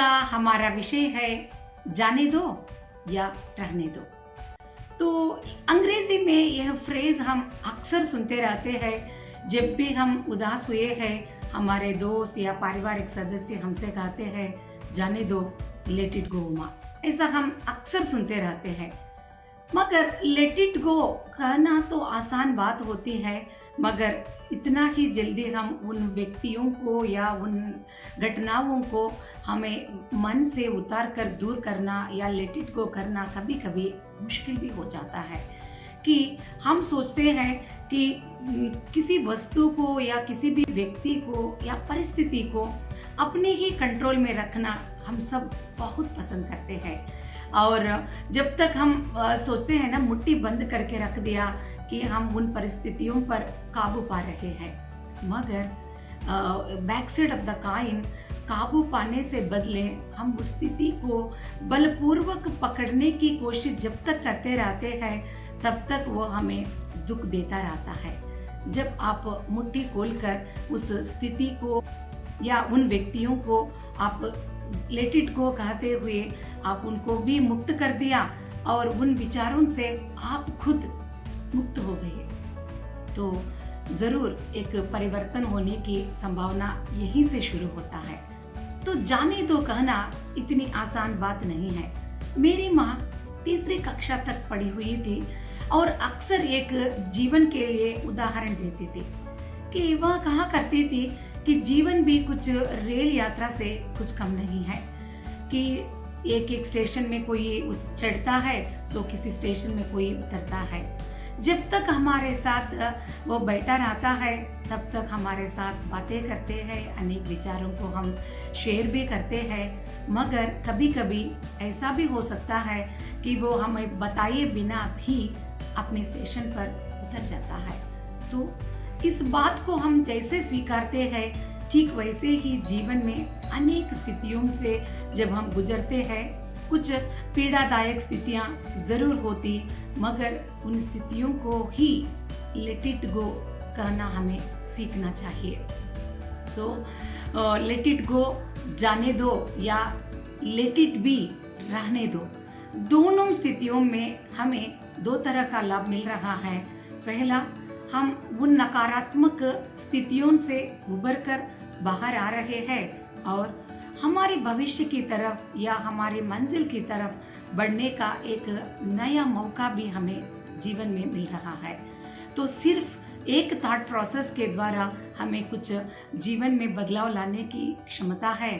का हमारा विषय है जाने दो या रहने दो। तो अंग्रेजी में यह फ्रेज हम अक्सर सुनते रहते हैं। जब भी हम उदास हुए हैं, हमारे दोस्त या पारिवारिक सदस्य हमसे कहते हैं जाने दो, लेट इट गो माँ, ऐसा हम अक्सर सुनते रहते हैं। मगर लेट इट गो कहना तो आसान बात होती है, मगर इतना ही जल्दी हम उन व्यक्तियों को या उन घटनाओं को हमें मन से उतार कर दूर करना या लेट इट गो करना कभी कभी मुश्किल भी हो जाता है। कि हम सोचते हैं कि किसी वस्तु को या किसी भी व्यक्ति को या परिस्थिति को अपने ही कंट्रोल में रखना हम सब बहुत पसंद करते हैं। और जब तक हम सोचते हैं ना, मुट्ठी बंद करके रख दिया कि हम उन परिस्थितियों पर काबू पा रहे हैं, मगर back side of the coin काबू पाने से बदले हम उस स्थिति को बलपूर्वक पकड़ने की कोशिश जब तक करते रहते हैं, तब तक वो हमें दुख देता रहता है। जब आप मुट्ठी खोलकर उस स्थिति को या उन व्यक्तियों को आप लेट इट गो कहते हुए आप उनको भी मुक्त कर दिया और उन विचारों से आप खुद मुक्त हो गए, तो जरूर एक परिवर्तन होने की संभावना यहीं से शुरू होता है। तो जाने दो कहना इतनी आसान बात नहीं है। मेरी माँ तीसरी कक्षा तक पढ़ी हुई थी और अक्सर एक जीवन के लिए उदाहरण देती थी कि वह कहा करती थी कि जीवन भी कुछ रेल यात्रा से कुछ कम नहीं है। कि एक एक स्टेशन में कोई चढ़ता है तो किसी स्टेशन में कोई उतरता है। जब तक हमारे साथ वो बैठा रहता है, तब तक हमारे साथ बातें करते हैं, अनेक विचारों को हम शेयर भी करते हैं। मगर कभी कभी ऐसा भी हो सकता है कि वो हमें बताए बिना भी अपने स्टेशन पर उतर जाता है। तो इस बात को हम जैसे स्वीकारते हैं, ठीक वैसे ही जीवन में अनेक स्थितियों से जब हम गुजरते हैं, कुछ पीड़ादायक स्थितियां जरूर होती, मगर उन स्थितियों को ही लेट इट गो कहना हमें सीखना चाहिए। तो लेट इट गो जाने दो या लेट इट बी रहने दो, दोनों स्थितियों में हमें दो तरह का लाभ मिल रहा है। पहला, हम उन नकारात्मक स्थितियों से उबर कर बाहर आ रहे हैं और हमारे भविष्य की तरफ या हमारे मंजिल की तरफ बढ़ने का एक नया मौका भी हमें जीवन में मिल रहा है। तो सिर्फ एक थॉट प्रोसेस के द्वारा हमें कुछ जीवन में बदलाव लाने की क्षमता है।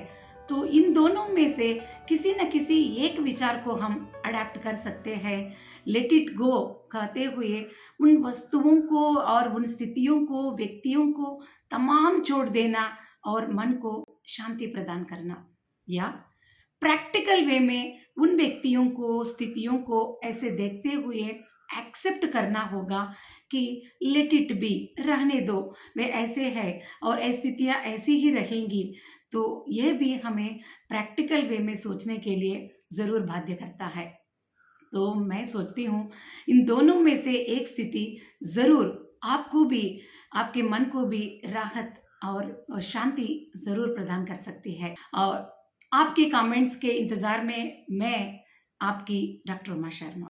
तो इन दोनों में से किसी न किसी एक विचार को हम अडेप्ट कर सकते हैं। लेट इट गो कहते हुए उन वस्तुओं को और उन स्थितियों को, व्यक्तियों को तमाम छोड़ देना और मन को शांति प्रदान करना, या प्रैक्टिकल वे में उन व्यक्तियों को, स्थितियों को ऐसे देखते हुए एक्सेप्ट करना होगा कि लेट इट बी, रहने दो, वे ऐसे हैं और स्थितियां ऐसी ही रहेंगी। तो यह भी हमें प्रैक्टिकल वे में सोचने के लिए जरूर बाध्य करता है। तो मैं सोचती हूँ इन दोनों में से एक स्थिति जरूर आपको भी, आपके मन को भी राहत और शांति जरूर प्रदान कर सकती है। और आपके कमेंट्स के इंतजार में मैं आपकी डॉक्टर उमा शर्मा।